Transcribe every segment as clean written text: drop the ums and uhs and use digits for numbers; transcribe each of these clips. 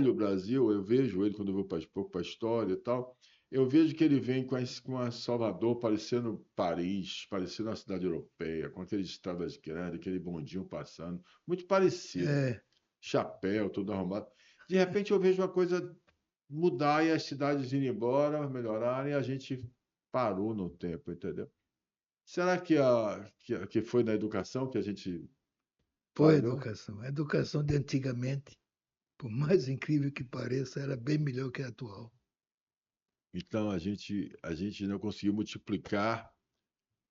olho o Brasil, eu vejo ele quando eu vou pouco para a história e tal, eu vejo que ele vem com a Salvador parecendo Paris, parecendo uma cidade europeia, com aqueles estradas grandes, aquele bondinho passando, muito parecido. É, Chapéu, tudo arrumado. De repente eu vejo uma coisa mudar e as cidades irem embora, melhorarem, e a gente parou no tempo, entendeu? Será que foi na educação que a gente foi a falhou? educação. A educação de antigamente, por mais incrível que pareça, era bem melhor que a atual. Então a gente não conseguiu multiplicar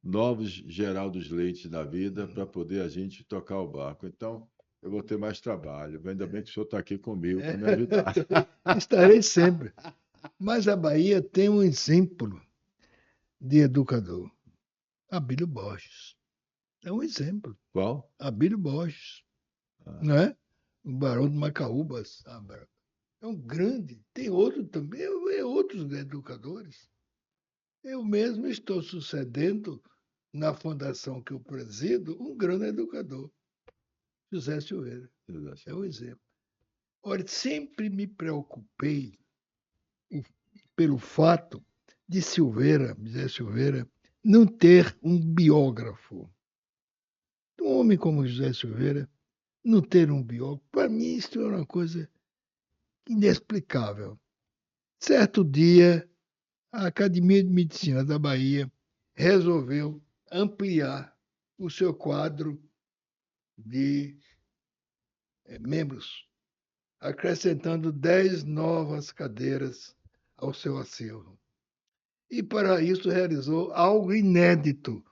novos Geraldos Leites da vida para poder a gente tocar o barco. Então eu vou ter mais trabalho. Ainda bem que o senhor está aqui comigo para me ajudar. Estarei sempre. Mas a Bahia tem um exemplo de educador. Abílio Borges. É um exemplo. Qual? Abílio Borges, Ah, não é? O Barão de Macaúbas. É um grande. Tem outro também, outros educadores. Eu mesmo estou sucedendo na fundação que eu presido um grande educador, José Silveira. É um exemplo. Olha, sempre me preocupei pelo fato de Silveira, José Silveira, não ter um biógrafo. Um homem como José Silveira não ter um biógrafo, para mim isso é uma coisa inexplicável. Certo dia, a Academia de Medicina da Bahia resolveu ampliar o seu quadro de membros, acrescentando 10 novas cadeiras ao seu acervo. E para isso realizou algo inédito,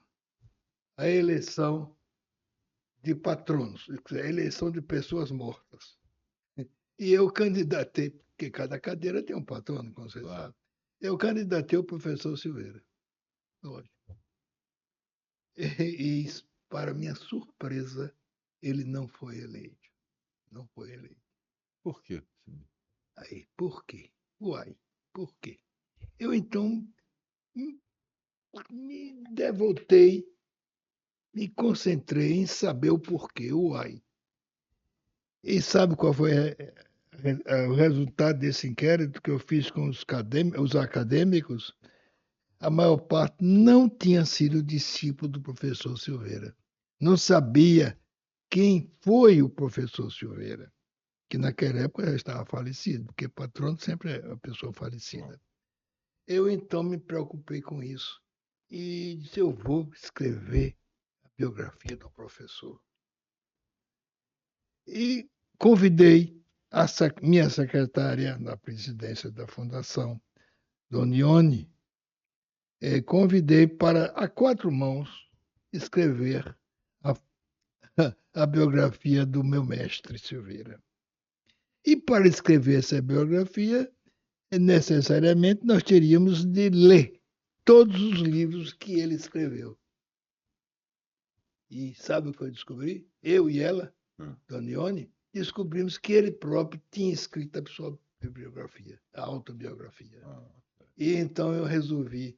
a eleição de patronos, a eleição de pessoas mortas. E eu candidatei, porque cada cadeira tem um patrono, como você claro. sabe. Eu candidatei o professor Silveira, lógico. E, para minha surpresa, ele não foi eleito. Não foi eleito. Por quê? Aí, por quê? Uai, por quê? Eu então me devotei, me concentrei em saber o porquê, uai. E sabe qual foi o resultado desse inquérito que eu fiz com os acadêmicos? A maior parte não tinha sido discípulo do professor Silveira. Não sabia quem foi o professor Silveira, que naquela época já estava falecido, porque patrono sempre é a pessoa falecida. Eu então me preocupei com isso e disse: eu vou escrever a biografia do professor. E convidei a minha secretária na presidência da fundação, Dona Ione, convidei para, a quatro mãos, escrever a, a biografia do meu mestre Silveira. E para escrever essa biografia, necessariamente nós teríamos de ler todos os livros que ele escreveu. E sabe o que eu descobri? Eu e ela, Dona Ione, descobrimos que ele próprio tinha escrito a sua biografia, a autobiografia. E então eu resolvi,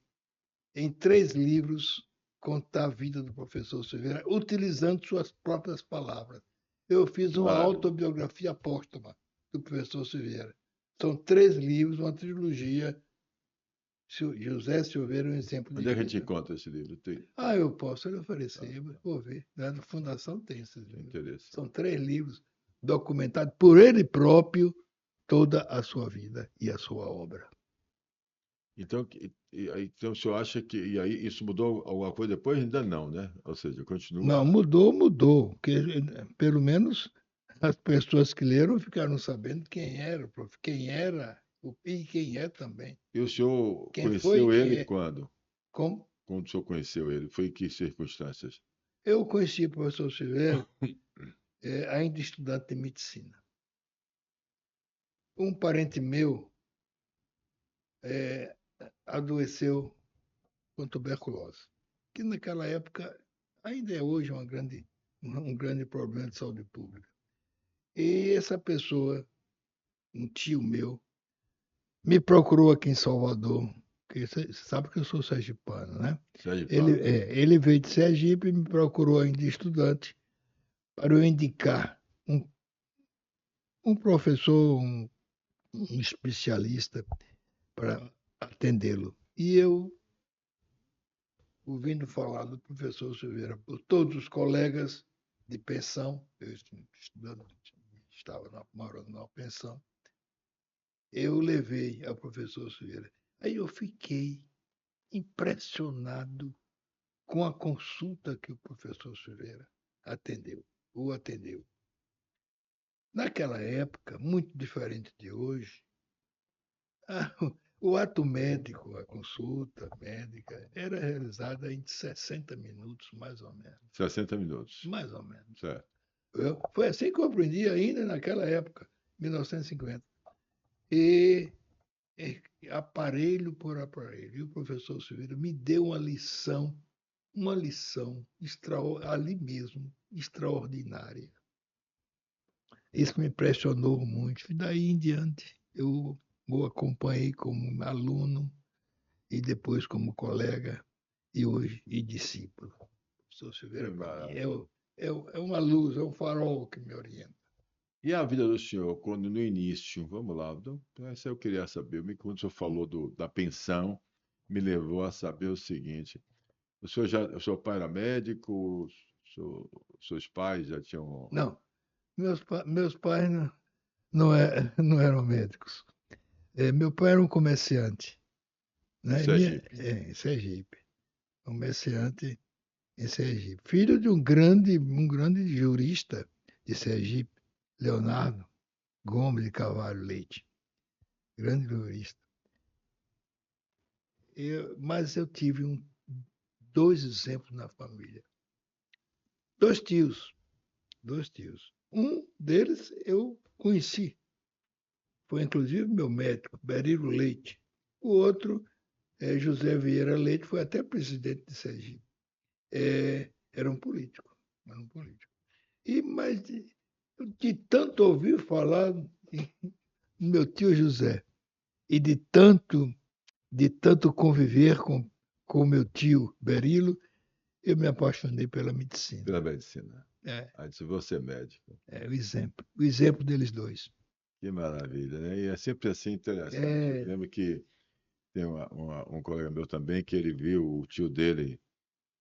em 3 livros, contar a vida do professor Silveira, utilizando suas próprias palavras. Eu fiz uma Maravilha. autobiografia póstuma do professor Silveira. São 3 livros, uma trilogia. José Silveira é um exemplo de Onde é que a gente vida. encontra esse livro? Tem, Eu posso lhe tá, oferecer, tá, vou ver. Na Fundação tem esses tem livros. interesse. São 3 livros documentados por ele próprio toda a sua vida e a sua obra. Então, então o senhor acha que e aí isso mudou alguma coisa depois? Ainda não, né? Ou seja, Não, continua. mudou. Porque, pelo menos as pessoas que leram ficaram sabendo quem era, quem era e quem é também. E o senhor Quem foi conheceu e ele é. quando? Como? Quando o senhor conheceu ele? Foi em que circunstâncias? Eu conheci o professor Silveira ainda estudante de medicina. Um parente meu é, adoeceu com tuberculose, que naquela época ainda é hoje um grande problema de saúde pública. E essa pessoa, um tio meu, me procurou aqui em Salvador, que você sabe que eu sou sergipano, né? Sérgio Ele, Pano. ele veio de Sergipe e me procurou ainda estudante para eu indicar um professor, um especialista para atendê-lo. E eu, ouvindo falar do professor Silveira por todos os colegas de pensão, eu estudando, estava morando numa pensão, eu levei ao professor Silveira. Aí eu fiquei impressionado com a consulta que o professor Silveira atendeu. Naquela época, muito diferente de hoje, o ato médico, a consulta médica, era realizada em 60 minutos, mais ou menos. 60 minutos. Mais ou menos. Certo. Foi assim que eu aprendi ainda naquela época, 1950. E aparelho por aparelho. E o professor Silveira me deu uma lição ali mesmo, extraordinária. Isso me impressionou muito. E daí em diante, eu o acompanhei como aluno e depois como colega e hoje e discípulo. O professor Silveira, para mim, é uma luz, é um farol que me orienta. E a vida do senhor, quando no início, vamos lá, essa eu queria saber, quando o senhor falou da pensão, me levou a saber o seguinte: o seu pai era médico, seus pais já tinham. Não, meus pais não eram médicos. Meu pai era um comerciante, Em né? Sergipe. Em Sergipe. Comerciante em Sergipe. Filho de um grande jurista de Sergipe, Leonardo Gomes de Carvalho Leite. Grande jurista. Mas eu tive dois exemplos na família. Dois tios. Um deles eu conheci. Foi inclusive meu médico, Berilo Leite. O outro, José Vieira Leite, foi até presidente de Sergipe. Era um político. Mas de tanto ouvir falar no meu tio José e de tanto conviver com meu tio Berilo, eu me apaixonei pela medicina. Pela medicina. Aí disse, você é médico. O exemplo deles dois. Que maravilha, né? E é sempre assim interessante. Eu lembro que tem um colega meu também que ele viu o tio dele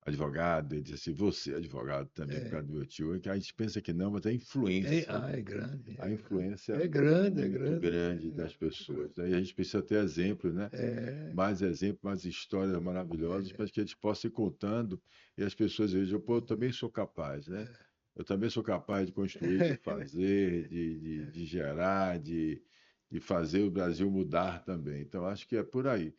advogado, ele disse assim, você é advogado também por causa do meu tio. E que a gente pensa que não, mas a influência, É grande. a influência É grande, muito grande das pessoas. Aí a gente precisa ter exemplos, né? Mais exemplos, mais histórias maravilhosas, para que a gente possa ir contando e as pessoas vejam, pô, eu também sou capaz, né? Eu também sou capaz de construir, de fazer, de gerar, de fazer o Brasil mudar também. Então, acho que é por aí.